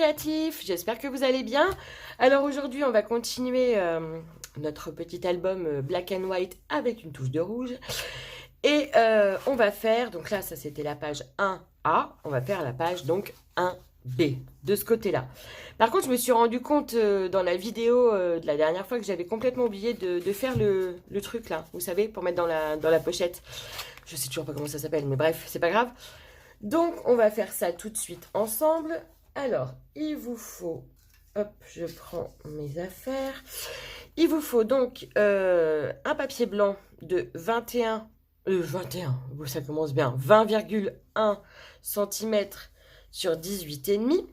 créatifs, j'espère que vous allez bien. Alors aujourd'hui on va continuer notre petit album Black and White avec une touche de rouge. Et on va faire, donc là ça c'était la page 1A, on va faire la page donc 1B, de ce côté-là. Par contre je me suis rendu compte dans la vidéo de la dernière fois que j'avais complètement oublié de faire le truc là, vous savez, pour mettre dans la pochette. Je sais toujours pas comment ça s'appelle, mais bref, c'est pas grave. Donc, on va faire ça tout de suite ensemble. Alors, il vous faut... Hop, je prends mes affaires. Il vous faut donc un papier blanc de 21... 21, ça commence bien. 20,1 cm sur 18,5.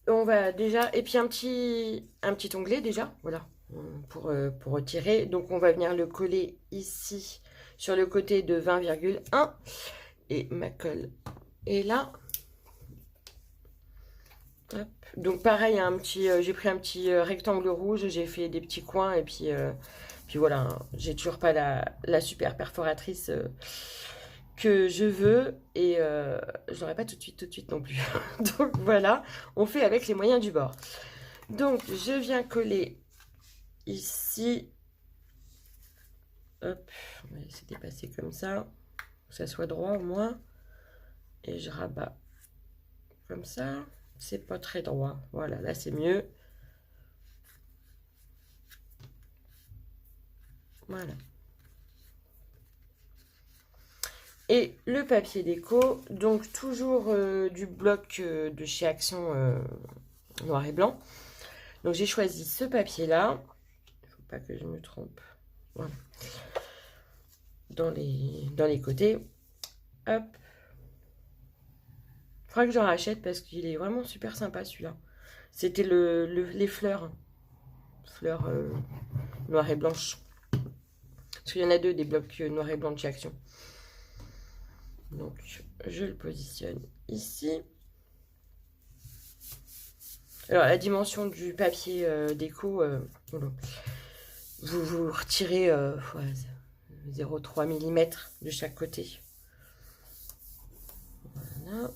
On va déjà... Et puis un petit onglet déjà, voilà, pour retirer. Donc, on va venir le coller ici sur le côté de 20,1 et ma colle est là. Hop. Donc pareil, j'ai pris un petit rectangle rouge, j'ai fait des petits coins et puis voilà, j'ai toujours pas la super perforatrice que je veux et je l'aurai pas tout de suite non plus. Donc voilà, on fait avec les moyens du bord. Donc je viens coller ici. Hop, on va laisser dépasser comme ça, que ça soit droit au moins. Et je rabats comme ça. C'est pas très droit. Voilà, là c'est mieux. Voilà. Et le papier déco, donc toujours du bloc de chez Action noir et blanc. Donc j'ai choisi ce papier-là. Il ne faut pas que je me trompe. Voilà. Dans les côtés. Hop. Il faudra que j'en rachète parce qu'il est vraiment super sympa celui-là. C'était les fleurs. Fleurs noires et blanches. Parce qu'il y en a deux, des blocs noirs et blancs de chez Action. Donc, je le positionne ici. Alors, la dimension du papier déco, voilà. Vous retirez 0,3 mm de chaque côté. Voilà.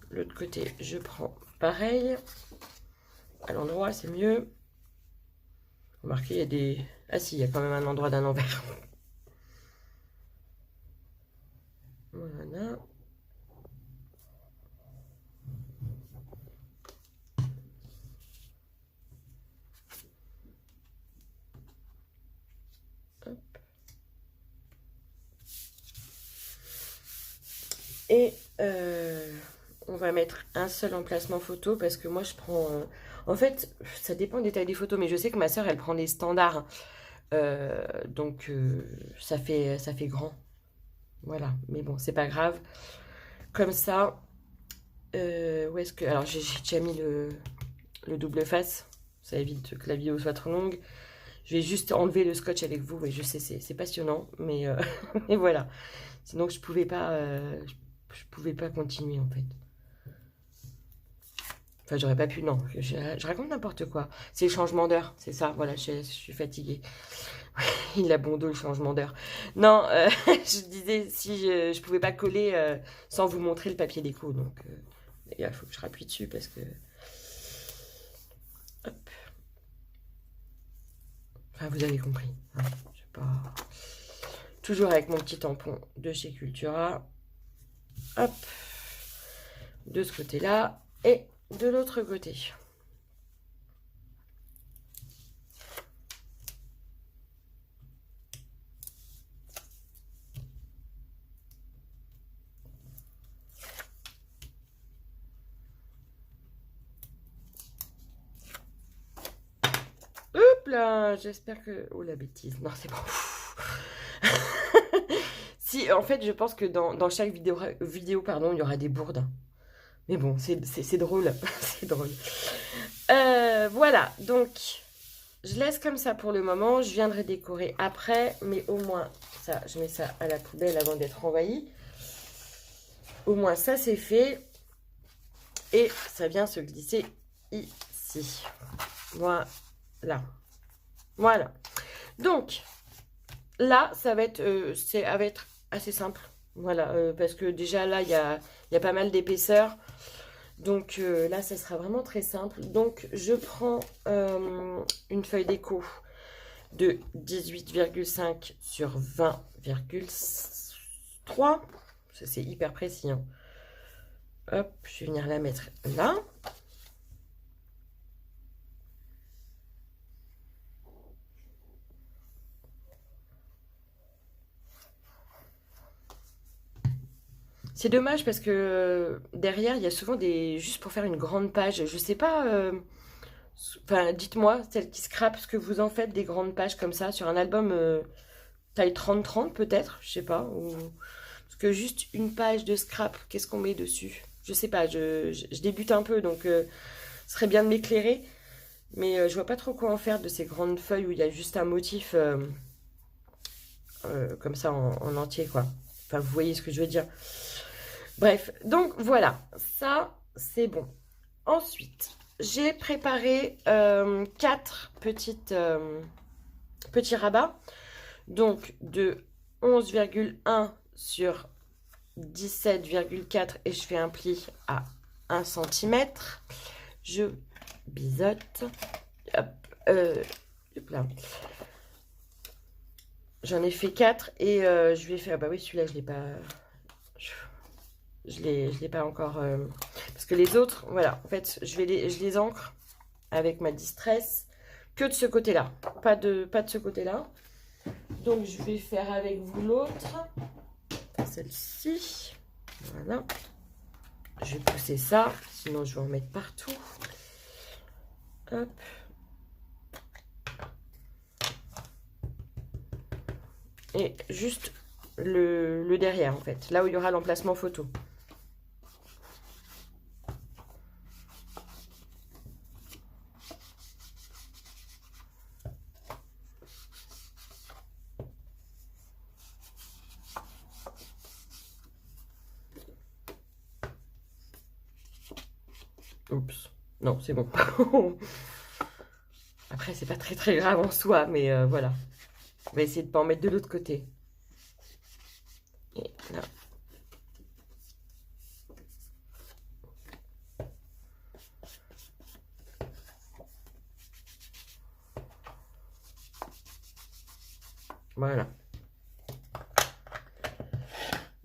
L'autre côté, je prends pareil. À l'endroit, c'est mieux. Remarquez, il y a des... Ah si, il y a quand même un endroit d'un envers. Voilà. Hop. Et on va mettre un seul emplacement photo parce que moi je prends... En fait, ça dépend des tailles des photos, mais je sais que ma soeur elle prend les standards. Donc ça fait grand. Voilà, mais bon, c'est pas grave. Comme ça, où est-ce que... Alors, j'ai déjà mis le double face. Ça évite que la vidéo soit trop longue. Je vais juste enlever le scotch avec vous. Oui, je sais, c'est passionnant, mais mais voilà. Sinon, je pouvais pas continuer, en fait. Enfin, j'aurais pas pu, non. Je raconte n'importe quoi. C'est le changement d'heure, c'est ça. Voilà, je suis fatiguée. Il a bon dos, le changement d'heure. Non, je disais, si je pouvais pas coller sans vous montrer le papier déco. Donc, il faut que je rappuie dessus parce que... Hop. Enfin, vous avez compris. Hein, je sais pas... Toujours avec mon petit tampon de chez Cultura. Hop. De ce côté-là. Et de l'autre côté. Hop là, j'espère que... Oh la bêtise, non c'est bon. Si, en fait, je pense que dans chaque vidéo, pardon, il y aura des bourdes. Mais bon, c'est drôle, c'est drôle. Voilà, donc, je laisse comme ça pour le moment. Je viendrai décorer après, mais au moins, ça, je mets ça à la poubelle avant d'être envahi. Au moins, ça, c'est fait. Et ça vient se glisser ici. Voilà. Voilà. Donc, là, ça va être assez simple. Voilà, parce que déjà là, il y a pas mal d'épaisseur. Donc là, ça sera vraiment très simple. Donc, je prends une feuille déco de 18,5 sur 20,3. C'est hyper précis. Hein. Hop, je vais venir la mettre là. C'est dommage parce que derrière, il y a souvent des... Juste pour faire une grande page, je sais pas... Enfin, dites-moi, celle qui scrape, ce que vous en faites des grandes pages comme ça, sur un album taille 30-30 peut-être, je sais pas. Ou... Parce que juste une page de scrap, qu'est-ce qu'on met dessus? Je sais pas, je débute un peu, donc ce serait bien de m'éclairer. Mais je vois pas trop quoi en faire de ces grandes feuilles où il y a juste un motif comme ça en entier, quoi. Enfin, vous voyez ce que je veux dire. Bref, donc voilà, ça c'est bon. Ensuite, j'ai préparé 4 petits rabats. Donc de 11,1 sur 17,4 et je fais un pli à 1 cm. Je biseaute. Hop, hop là. J'en ai fait 4 et je vais faire... Bah oui, celui-là, je l'ai pas... Je l'ai pas encore... Parce que les autres, voilà. En fait, je les ancre avec ma distress que de ce côté-là. Pas de ce côté-là. Donc, je vais faire avec vous l'autre. Celle-ci. Voilà. Je vais pousser ça. Sinon, je vais en mettre partout. Hop. Et juste le derrière, en fait. Là où il y aura l'emplacement photo. Oups. Non, c'est bon. Après, c'est pas très grave en soi, mais voilà. On va essayer de ne pas en mettre de l'autre côté. Et là. Voilà.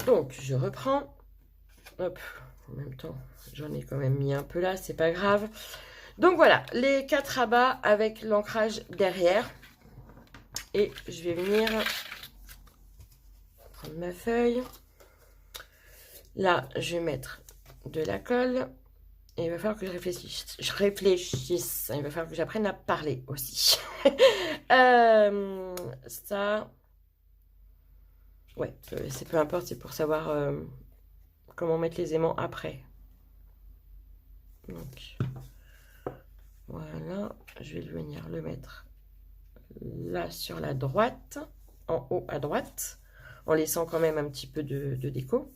Donc, je reprends. Hop. En même temps, j'en ai quand même mis un peu là, c'est pas grave. Donc voilà, les 4 rabats avec l'ancrage derrière. Et je vais venir prendre ma feuille. Là, je vais mettre de la colle. Et il va falloir que je réfléchisse. Il va falloir que j'apprenne à parler aussi. Ça... Ouais, c'est peu importe, c'est pour savoir comment mettre les aimants après. Donc, voilà. Je vais venir le mettre là sur la droite, en haut à droite, en laissant quand même un petit peu de déco.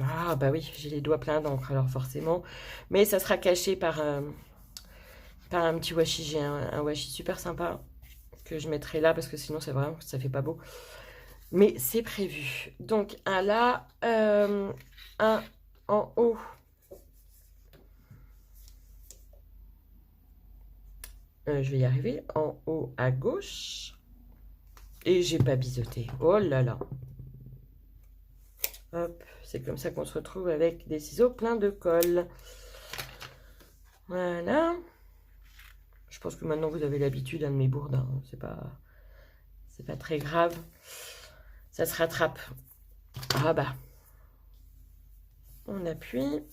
Ah bah oui, j'ai les doigts pleins d'encre alors forcément, mais ça sera caché par un petit washi. J'ai un washi super sympa que je mettrai là parce que sinon c'est vraiment ça fait pas beau. Mais c'est prévu. Donc un là, un en haut. Je vais y arriver. En haut à gauche. Et j'ai pas biseauté. Oh là là. Hop, c'est comme ça qu'on se retrouve avec des ciseaux pleins de colle. Voilà. Je pense que maintenant vous avez l'habitude de mes bourdins. C'est pas très grave. Ça se rattrape. Ah bah. On appuie.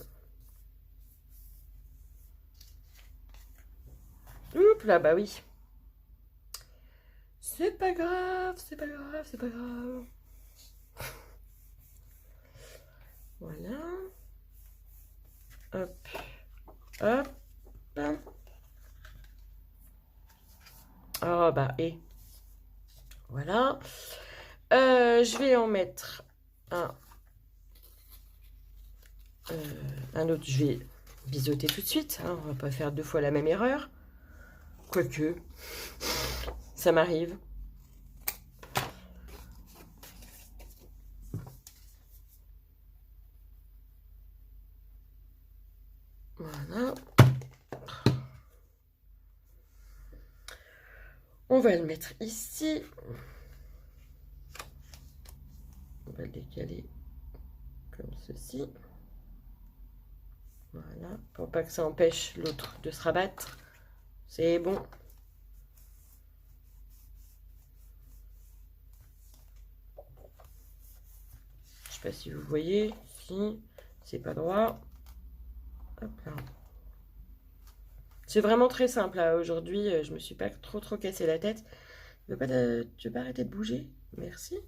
Oups là, bah oui. C'est pas grave, c'est pas grave, c'est pas grave. Voilà. Hop. Hop. Oh bah et. Voilà. Je vais en mettre un autre. Je vais biseauter tout de suite. Hein, on va pas faire 2 fois la même erreur. Quoique, ça m'arrive. Voilà. On va le mettre ici. On va le décaler comme ceci. Voilà, pour pas que ça empêche l'autre de se rabattre. C'est bon. Je sais pas si vous voyez. Si, c'est pas droit. Hop là. C'est vraiment très simple là. Aujourd'hui, je me suis pas trop cassé la tête. Tu veux pas arrêter de bouger? Merci.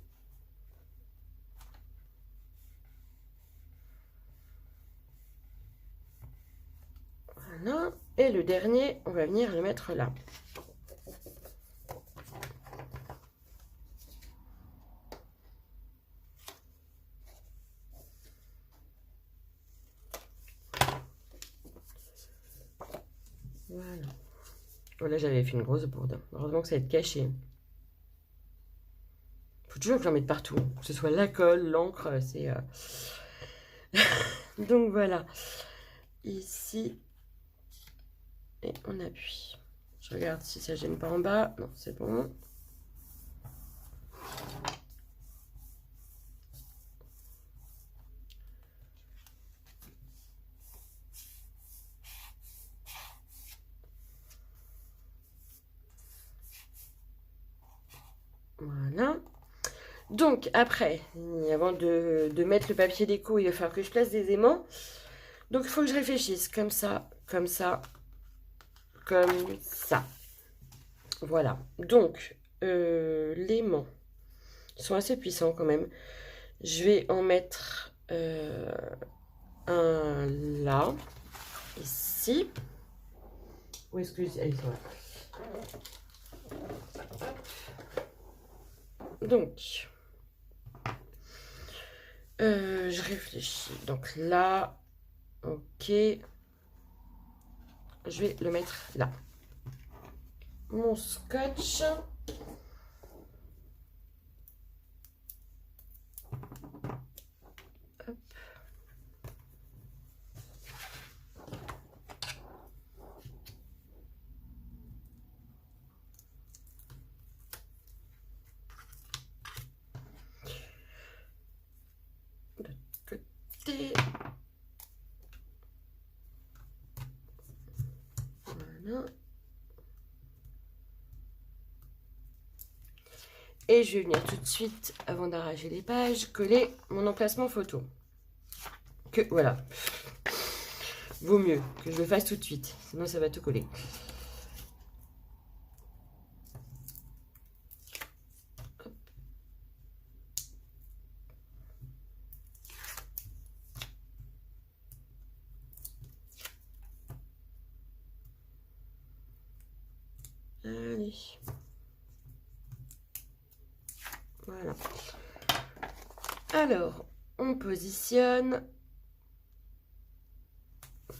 Voilà. Et le dernier, on va venir le mettre là. Voilà. Voilà, j'avais fait une grosse bourde. Heureusement que ça va être caché. Faut toujours que j'en mette partout. Que ce soit la colle, l'encre, c'est... Donc voilà. Ici. Et on appuie. Je regarde si ça gêne pas en bas. Non, c'est bon. Voilà. Donc, après, avant de mettre le papier déco, il va falloir que je place des aimants. Donc, il faut que je réfléchisse comme ça, comme ça, comme ça. Voilà. Donc, l'aimant sont assez puissants quand même. Je vais en mettre un là, ici. Où est-ce que... Allez, ça va. Donc, je réfléchis. Donc là, ok. Je vais le mettre là. Mon scotch. Hop. De côté. Voilà. Et je vais venir tout de suite, avant d'arracher les pages, coller mon emplacement photo. Que voilà. Vaut mieux que je le fasse tout de suite, sinon ça va tout coller. Hop. Allez. Voilà. Alors, on positionne.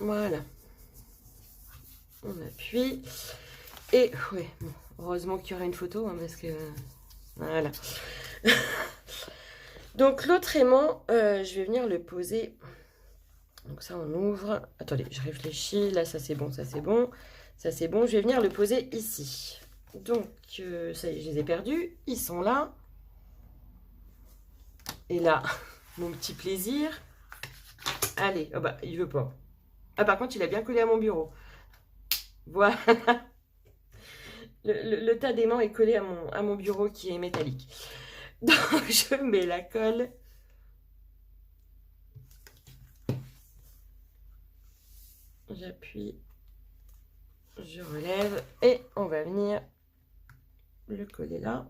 Voilà. On appuie. Et, ouais, bon, heureusement qu'il y aura une photo, hein, parce que... Voilà. Donc, l'autre aimant, je vais venir le poser. Donc ça, on ouvre. Attendez, je réfléchis. Là, ça, c'est bon, ça, c'est bon. Ça, c'est bon. Je vais venir le poser ici. Donc, ça y est, je les ai perdus. Ils sont là. Et là, mon petit plaisir. Allez, oh bah, il veut pas. Ah, par contre, il a bien collé à mon bureau. Voilà. Le tas d'aimants est collé à mon bureau qui est métallique. Donc, je mets la colle. J'appuie. Je relève. Et on va venir le coller là.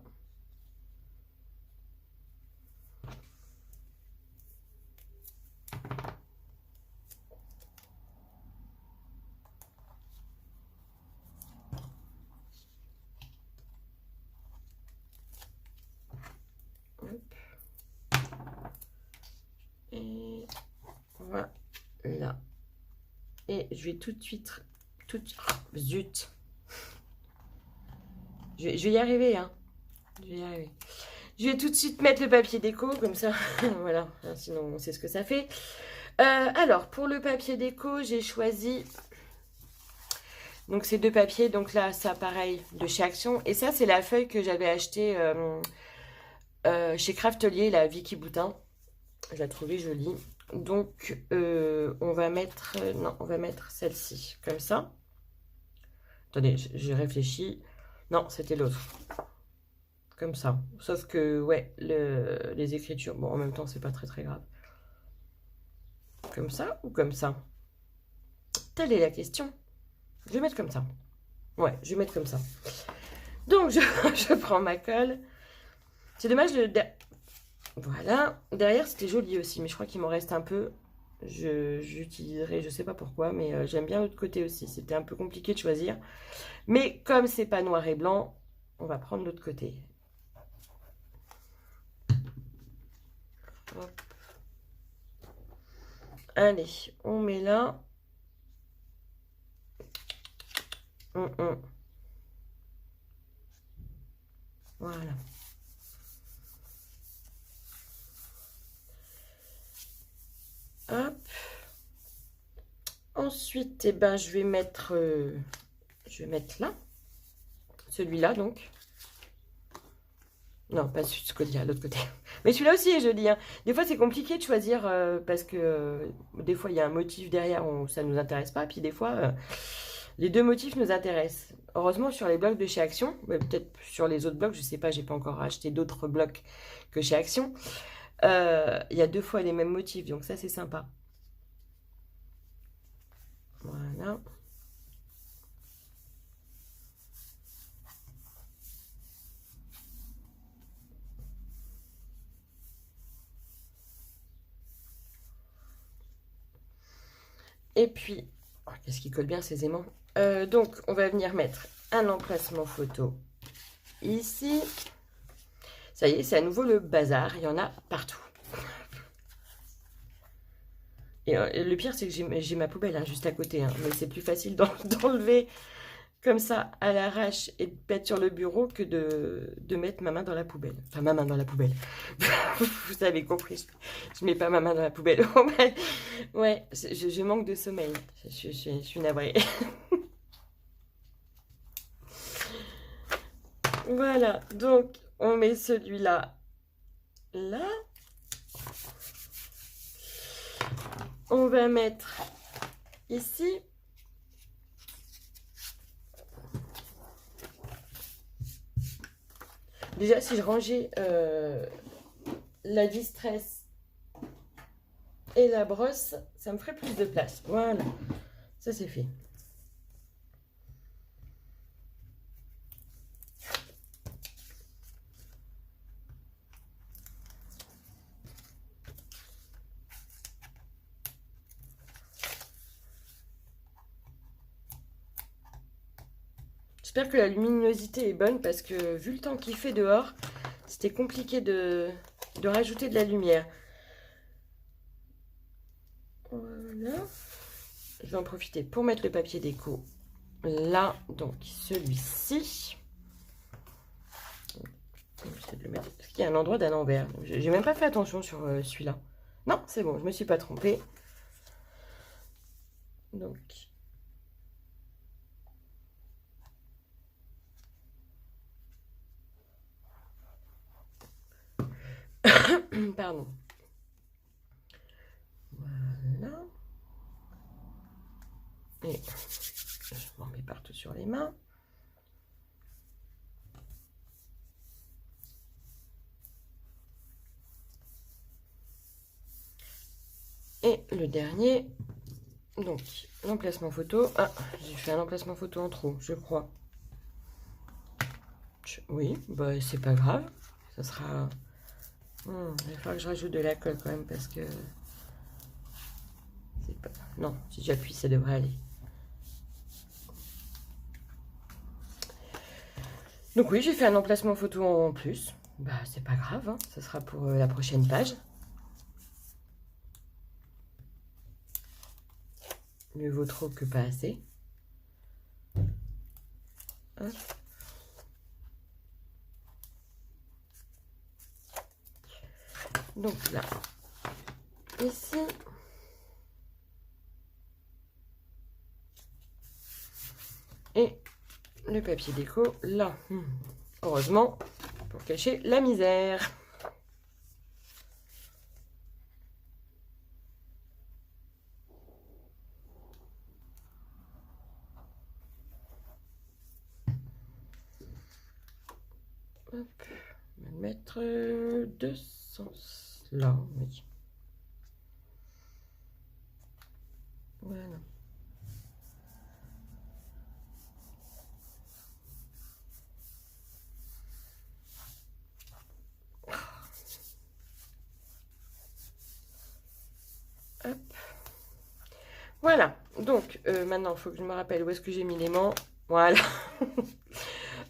Et voilà. Et je vais tout de suite... Zut. Je vais y arriver, hein. Je vais y arriver. Je vais tout de suite mettre le papier déco, comme ça, voilà, sinon on sait ce que ça fait. Alors, pour le papier déco, j'ai choisi... Donc, ces deux papiers, donc là, ça, pareil, de chez Action. Et ça, c'est la feuille que j'avais achetée chez Craftelier, la Vicky Boutin. Je la trouvais jolie. Donc, on va mettre... non, on va mettre celle-ci, comme ça. Attendez, j'ai réfléchi. Non, c'était l'autre. Comme ça. Sauf que, ouais, les écritures... Bon, en même temps, c'est pas très très grave. Comme ça ou comme ça? Telle est la question. Je vais mettre comme ça. Ouais, je vais mettre comme ça. Donc, je prends ma colle. C'est dommage, voilà. Derrière, c'était joli aussi, mais je crois qu'il m'en reste un peu. J'utiliserai, je sais pas pourquoi, mais j'aime bien l'autre côté aussi. C'était un peu compliqué de choisir. Mais comme c'est pas noir et blanc, on va prendre l'autre côté. Hop. Allez, on met là. Voilà. Hop. Ensuite, eh ben, je vais mettre là. Celui-là, donc. Non, pas ce côté-là, l'autre côté. Mais celui-là aussi est joli, hein. Des fois, c'est compliqué de choisir parce que des fois, il y a un motif derrière où ça ne nous intéresse pas. Puis des fois, les deux motifs nous intéressent. Heureusement, sur les blocs de chez Action, peut-être sur les autres blocs, je sais pas, j'ai pas encore acheté d'autres blocs que chez Action. Il y a deux fois les mêmes motifs, donc ça, c'est sympa. Voilà. Et puis, oh, qu'est-ce qui colle bien ces aimants? Donc, on va venir mettre un emplacement photo ici. Ça y est, c'est à nouveau le bazar. Il y en a partout. Et le pire, c'est que j'ai ma poubelle hein, juste à côté. Hein, mais c'est plus facile d'enlever comme ça à l'arrache et de mettre sur le bureau que de mettre ma main dans la poubelle. Enfin, ma main dans la poubelle. Vous avez compris. Je mets pas ma main dans la poubelle. Ouais, je manque de sommeil. Je suis navrée. Voilà, donc on met celui-là là. On va mettre ici. Déjà, si je rangeais la distress et la brosse, ça me ferait plus de place. Voilà, ça c'est fait. J'espère que la luminosité est bonne parce que vu le temps qu'il fait dehors, c'était compliqué de rajouter de la lumière. Voilà. Je vais en profiter pour mettre le papier déco là, donc celui-ci. J'essaie de le mettre. Est-ce qu'il y a un endroit d'un envers? J'ai même pas fait attention sur celui-là. Non, c'est bon, je me suis pas trompée. Donc... Pardon. Voilà. Et je m'en mets partout sur les mains. Et le dernier, donc l'emplacement photo. Ah, j'ai fait un emplacement photo en trop, je crois. Oui, bah c'est pas grave. Ça sera... il va falloir que je rajoute de la colle quand même parce que... Pas... Non, si j'appuie, ça devrait aller. Donc oui, j'ai fait un emplacement photo en plus. Bah c'est pas grave, hein. Ça sera pour la prochaine page. Mieux vaut trop que pas assez. Hop. Donc là, ici. Et le papier déco là. Heureusement, pour cacher la misère. Hop, on va le mettre de sens là, oui. Voilà. Hop. Voilà, donc maintenant il faut que je me rappelle où est-ce que j'ai mis l'aimant. Voilà.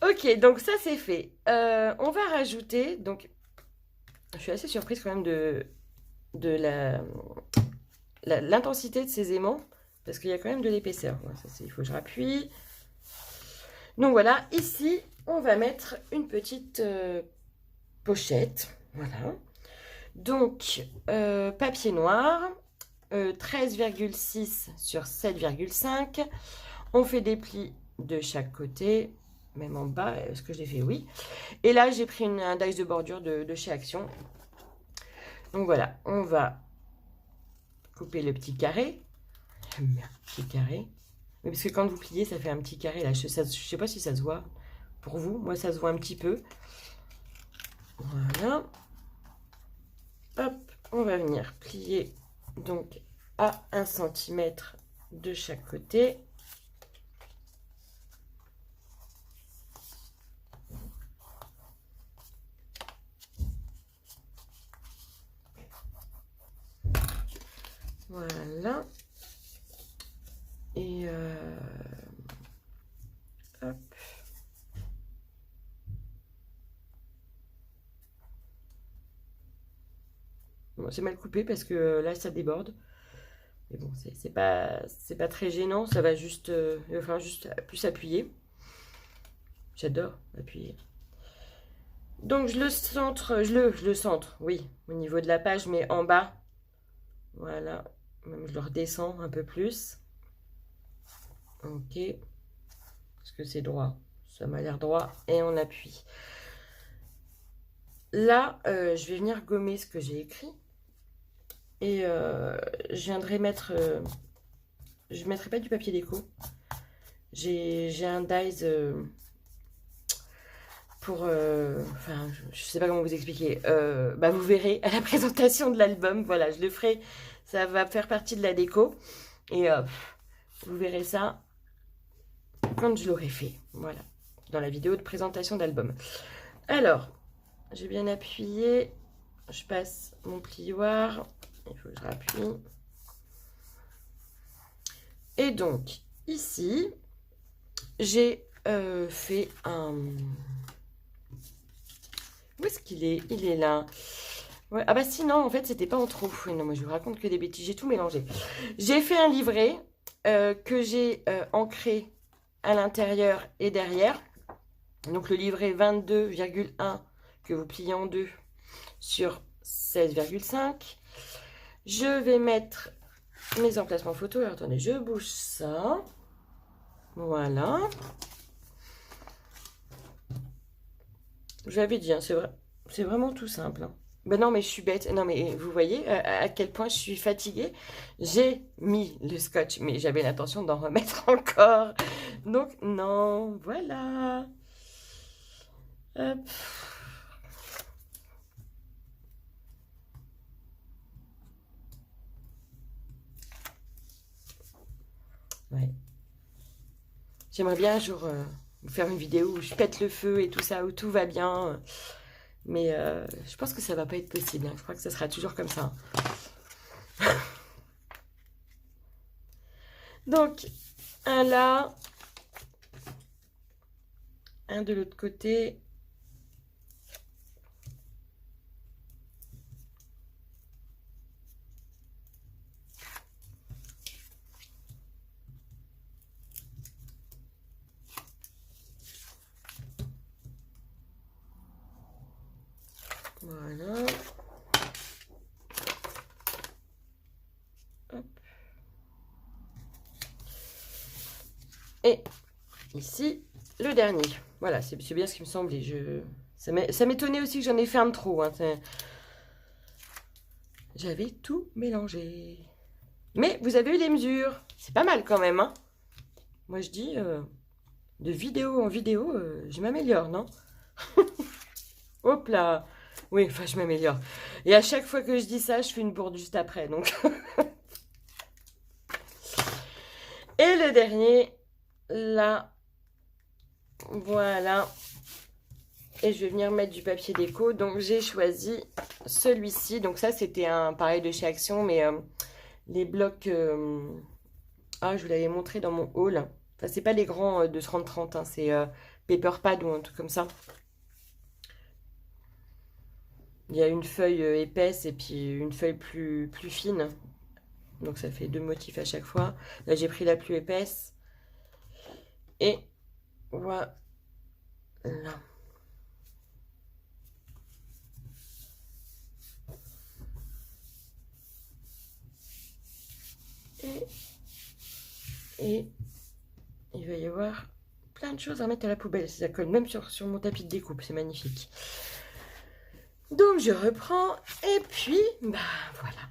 Ok, donc ça c'est fait. On va rajouter, donc je suis assez surprise quand même de l'intensité de ces aimants, parce qu'il y a quand même de l'épaisseur. Voilà, il faut que je rappuie. Donc voilà, ici on va mettre une petite pochette. Voilà. Donc papier noir. 13,6 sur 7,5. On fait des plis de chaque côté, même en bas. Est-ce que je l'ai fait? Oui. Et là, j'ai pris un dice de bordure de chez Action. Donc voilà, on va couper le petit carré. J'aime bien le petit carré. Mais parce que quand vous pliez, ça fait un petit carré là. Je sais pas si ça se voit pour vous. Moi, ça se voit un petit peu. Voilà. Hop, on va venir plier donc à 1 cm de chaque côté. Voilà. Et hop. Bon, c'est mal coupé parce que là ça déborde. Mais bon, c'est pas très gênant, ça va juste, il va falloir juste plus appuyer. J'adore appuyer. Donc je le centre, je le centre, oui, au niveau de la page, mais en bas. Voilà, même je le redescends un peu plus. Ok, parce que c'est droit, ça m'a l'air droit, et on appuie. Là, je vais venir gommer ce que j'ai écrit. Et je viendrai mettre... je ne mettrai pas du papier déco. J'ai un dies pour... enfin, je ne sais pas comment vous expliquer. Bah, vous verrez à la présentation de l'album. Voilà, je le ferai. Ça va faire partie de la déco. Et vous verrez ça quand je l'aurai fait. Voilà, dans la vidéo de présentation d'album. Alors, j'ai bien appuyé. Je passe mon plioir. Il faut que je rappuie. Et donc, ici, j'ai fait un... Où est-ce qu'il est? Il est là. Ouais. Ah bah sinon, en fait, c'était pas en trop. Non, moi, je vous raconte que des bêtises. J'ai tout mélangé. J'ai fait un livret que j'ai ancré à l'intérieur et derrière. Donc, le livret 22,1 que vous pliez en deux sur 16,5. Je vais mettre mes emplacements photos. Alors, attendez, je bouge ça. Voilà. J'avais dit, hein, c'est vraiment tout simple. Hein. Ben non, mais je suis bête. Non, mais vous voyez à quel point je suis fatiguée. J'ai mis le scotch, mais j'avais l'intention d'en remettre encore. Donc, non, voilà. Hop. Ouais. J'aimerais bien un jour vous faire une vidéo où je pète le feu et tout ça, où tout va bien. Mais je pense que ça va pas être possible. Hein. Je crois que ça sera toujours comme ça. Donc, un là. Un de l'autre côté. Voilà. Et ici, le dernier. Voilà, c'est bien ce qui me semblait. Ça m'étonnait aussi que j'en ai fait un de trop. Hein. J'avais tout mélangé. Mais vous avez eu les mesures. C'est pas mal quand même. Hein. Moi, je dis, de vidéo en vidéo, je m'améliore, non? Hop là. Oui, enfin, je m'améliore. Et à chaque fois que je dis ça, je fais une bourde juste après. Donc. Et le dernier, là. Voilà. Et je vais venir mettre du papier déco. Donc, j'ai choisi celui-ci. Donc, ça, c'était un pareil de chez Action. Mais les blocs... Ah, je vous l'avais montré dans mon haul. Enfin, c'est pas les grands de 30-30. Hein, c'est Paperpad ou un truc comme ça. Il y a une feuille épaisse et puis une feuille plus fine. Donc, ça fait 2 motifs à chaque fois. Là, j'ai pris la plus épaisse. Et voilà. Et il va y avoir plein de choses à mettre à la poubelle. Ça colle même sur mon tapis de découpe. C'est magnifique. Donc, je reprends. Et puis, bah voilà.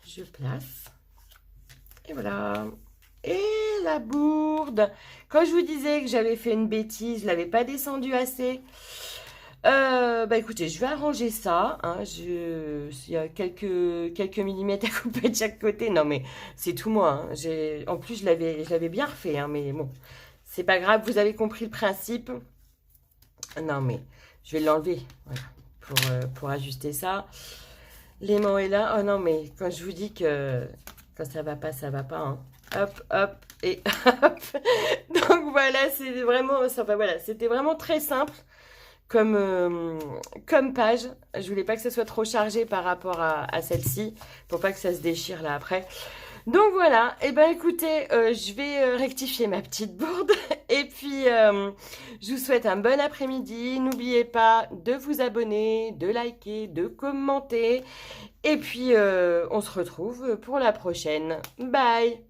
Je place. Et voilà. Et la bourde. Quand je vous disais que j'avais fait une bêtise, je l'avais pas descendu assez. Bah écoutez, je vais arranger ça. Hein, il y a quelques millimètres à couper de chaque côté. Non mais c'est tout moi. Hein. En plus, je l'avais bien refait. Hein, mais bon, c'est pas grave. Vous avez compris le principe. Non mais je vais l'enlever. Voilà, pour ajuster ça. L'aimant est là. Oh non mais quand je vous dis que quand ça va pas, ça va pas. Hein. Hop, hop et hop. Donc voilà, c'est vraiment. Enfin voilà, c'était vraiment très simple. Comme page. Je voulais pas que ça soit trop chargé par rapport à celle-ci, pour pas que ça se déchire là après. Donc voilà, et ben écoutez, je vais rectifier ma petite bourde, et puis je vous souhaite un bon après-midi. N'oubliez pas de vous abonner, de liker, de commenter, et puis on se retrouve pour la prochaine. Bye!